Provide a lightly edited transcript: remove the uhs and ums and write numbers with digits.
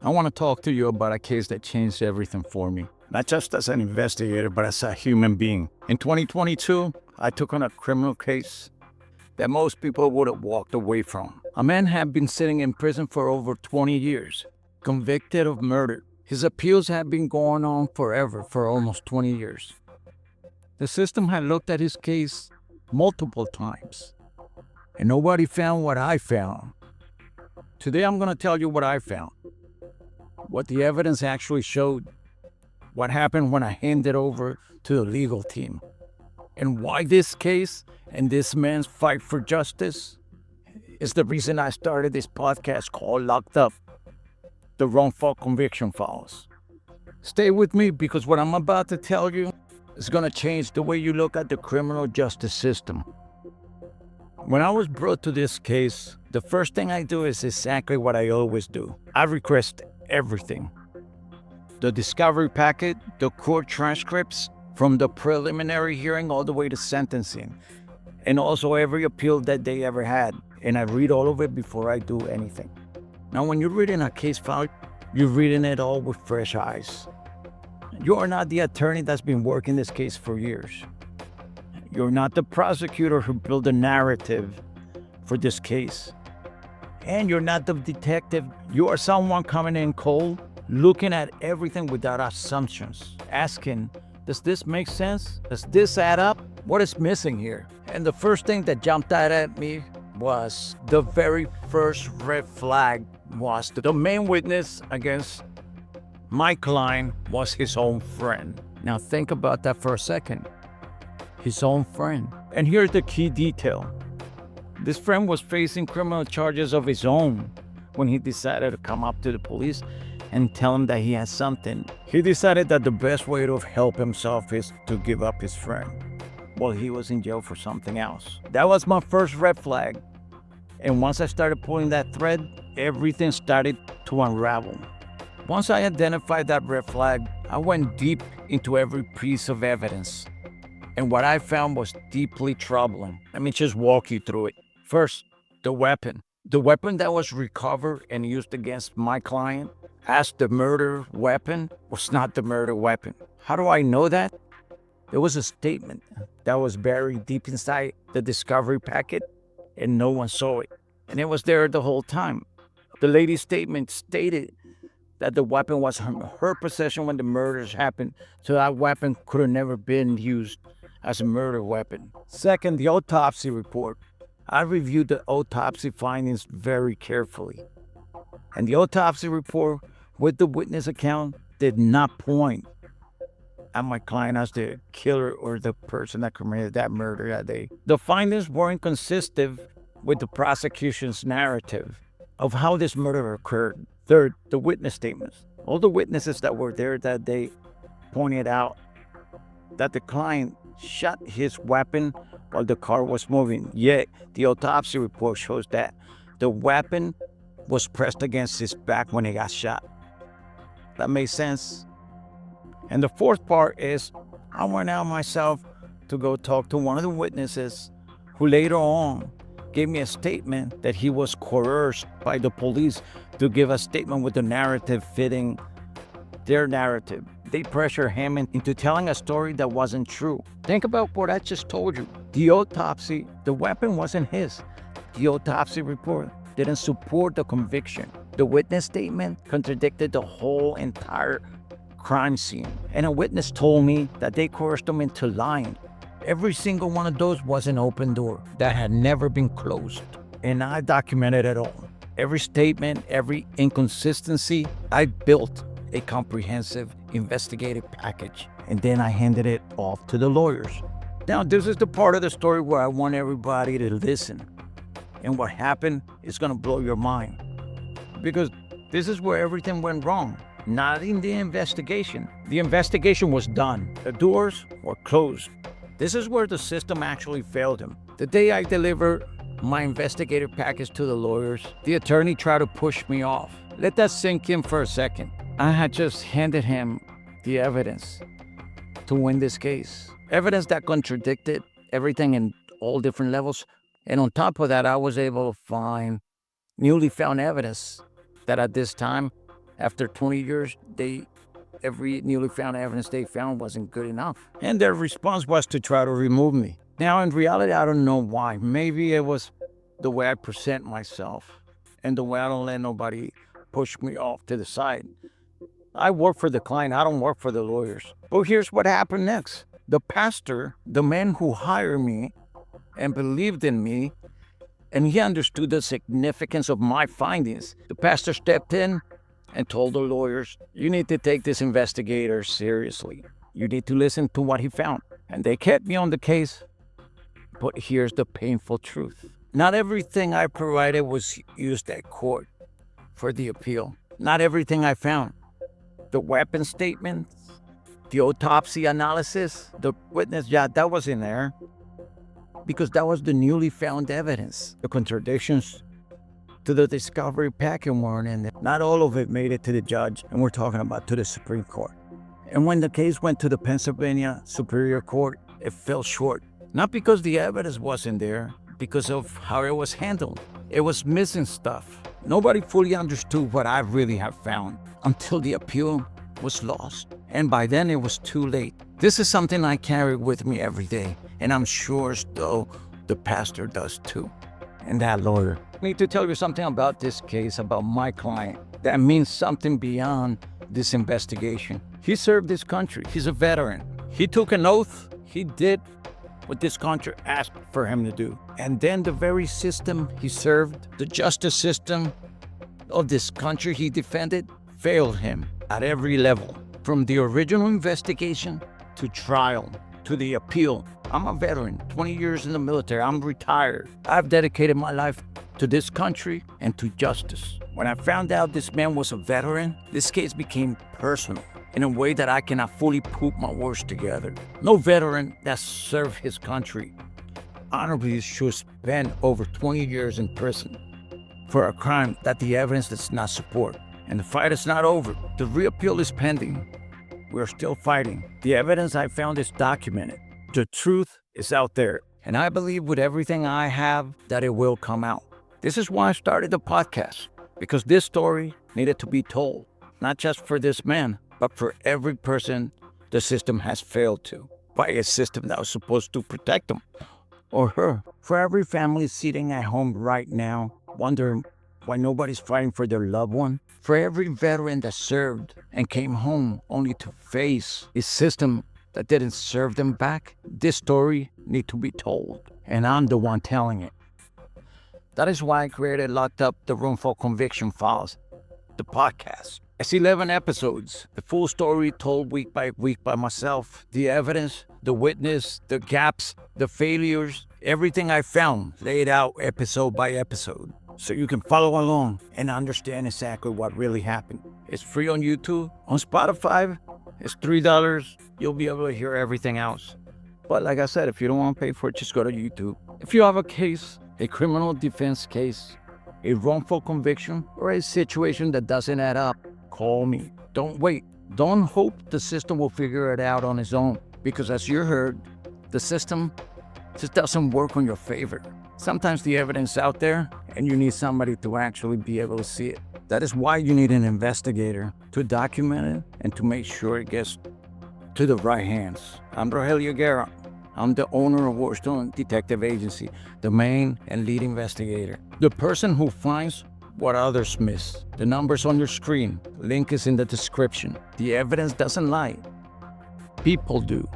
I want to talk to you about a case that changed everything for me, not just as an investigator, but as a human being. In 2022, I took on a criminal case that most people would have walked away from. A man had been sitting in prison for over 20 years, convicted of murder. His appeals had been going on forever, for almost 20 years. The system had looked at his case multiple times, and nobody found what I found. Today, I'm going to tell you what I found, what the evidence actually showed, what happened when I handed over to the legal team, and why this case and this man's fight for justice is the reason I started this podcast called Locked Up, the Wrongful Conviction Files. Stay with me because what I'm about to tell you is going to change the way you look at the criminal justice system. When I was brought to this case, the first thing I do is exactly what I always do. I request everything. The discovery packet, the court transcripts from the preliminary hearing all the way to sentencing, and also every appeal that they ever had. And I read all of it before I do anything. Now, when you're reading a case file, you're reading it all with fresh eyes. You are not the attorney that's been working this case for years. You're not the prosecutor who built a narrative for this case. And you're not the detective. You are someone coming in cold, looking at everything without assumptions, asking, does this make sense? Does this add up? What is missing here? And the first thing that jumped out at me was the very first red flag was the main witness against my client was his own friend. Now think about that for a second. His own friend. And here's the key detail. This friend was facing criminal charges of his own when he decided to come up to the police and tell him that he had something. He decided that the best way to help himself is to give up his friend while he was in jail for something else. That was my first red flag. And once I started pulling that thread, everything started to unravel. Once I identified that red flag, I went deep into every piece of evidence. And what I found was deeply troubling. Let me just walk you through it. First, the weapon. The weapon that was recovered and used against my client as the murder weapon was not the murder weapon. How do I know that? There was a statement that was buried deep inside the discovery packet and no one saw it. And it was there the whole time. The lady's statement stated that the weapon was her possession when the murders happened, so that weapon could have never been used as a murder weapon. Second, the autopsy report. I reviewed the autopsy findings very carefully. And the autopsy report with the witness account did not point at my client as the killer or the person that committed that murder that day. The findings weren't consistent with the prosecution's narrative of how this murder occurred. Third, the witness statements. All the witnesses that were there that day pointed out that the client shot his weapon while the car was moving. Yet, the autopsy report shows that the weapon was pressed against his back when he got shot. That makes sense? And the fourth part is, I went out myself to go talk to one of the witnesses who later on gave me a statement that he was coerced by the police to give a statement with the narrative fitting their narrative. They pressured him into telling a story that wasn't true. Think about what I just told you. The autopsy, the weapon wasn't his. The autopsy report didn't support the conviction. The witness statement contradicted the whole entire crime scene. And a witness told me that they coerced him into lying. Every single one of those was an open door that had never been closed. And I documented it all. Every statement, every inconsistency, I built a comprehensive investigative package. And then I handed it off to the lawyers. Now, this is the part of the story where I want everybody to listen. And what happened is going to blow your mind. Because this is where everything went wrong. Not in the investigation. The investigation was done. The doors were closed. This is where the system actually failed him. The day I delivered my investigative package to the lawyers, the attorney tried to push me off. Let that sink in for a second. I had just handed him the evidence to win this case. Evidence that contradicted everything in all different levels. And on top of that, I was able to find newly found evidence that at this time After 20 years, every newly found evidence they found wasn't good enough. And their response was to try to remove me. Now, in reality, I don't know why. Maybe it was the way I present myself and the way I don't let nobody push me off to the side. I work for the client. I don't work for the lawyers. But here's what happened next. The pastor, the man who hired me and believed in me, and he understood the significance of my findings. The pastor stepped in and told the lawyers, you need to take this investigator seriously. You need to listen to what he found. And they kept me on the case. But here's the painful truth. Not everything I provided was used at court for the appeal. Not everything I found. The weapon statements, the autopsy analysis, the witness, that was in there. Because that was the newly found evidence. The contradictions to the discovery packet weren't in there. Not all of it made it to the judge, and we're talking about to the Supreme Court. And when the case went to the Pennsylvania Superior Court, it fell short. Not because the evidence wasn't there, because of how it was handled. It was missing stuff. Nobody fully understood what I really have found until the appeal was lost. And by then it was too late. This is something I carry with me every day, and I'm sure though the pastor does too, and that lawyer. I need to tell you something about this case, about my client, that means something beyond this investigation. He served this country. He's a veteran. He took an oath. He did what this country asked for him to do. And then the very system he served, the justice system of this country he defended, failed him at every level. From the original investigation to trial to the appeal. I'm a veteran, 20 years in the military. I'm retired. I've dedicated my life to this country and to justice. When I found out this man was a veteran, this case became personal in a way that I cannot fully put my words together. No veteran that served his country honorably should spend over 20 years in prison for a crime that the evidence does not support. And the fight is not over. The reappeal is pending. We're still fighting. The evidence I found is documented. The truth is out there. And I believe with everything I have that it will come out. This is why I started the podcast, because this story needed to be told, not just for this man, but for every person the system has failed to, by a system that was supposed to protect them or her. For every family sitting at home right now, wondering why nobody's fighting for their loved one. For every veteran that served and came home only to face a system that didn't serve them back, this story needs to be told. And I'm the one telling it. That is why I created Locked Up, the Wrongful Conviction Files, the podcast. It's 11 episodes, the full story told week by myself, the evidence, the witness, the gaps, the failures, everything I found laid out episode by episode. So you can follow along and understand exactly what really happened. It's free on YouTube. On Spotify, it's $3. You'll be able to hear everything else. But like I said, if you don't want to pay for it, just go to YouTube. If you have a case, a criminal defense case, a wrongful conviction, or a situation that doesn't add up, call me. Don't wait. Don't hope the system will figure it out on its own. Because as you heard, the system just doesn't work on your favor. Sometimes the evidence is out there and you need somebody to actually be able to see it. That is why you need an investigator to document it and to make sure it gets to the right hands. I'm Rogelio Guerra. I'm the owner of Warstone Detective Agency, the main and lead investigator. The person who finds what others miss. The number's on your screen. Link is in the description. The evidence doesn't lie. People do.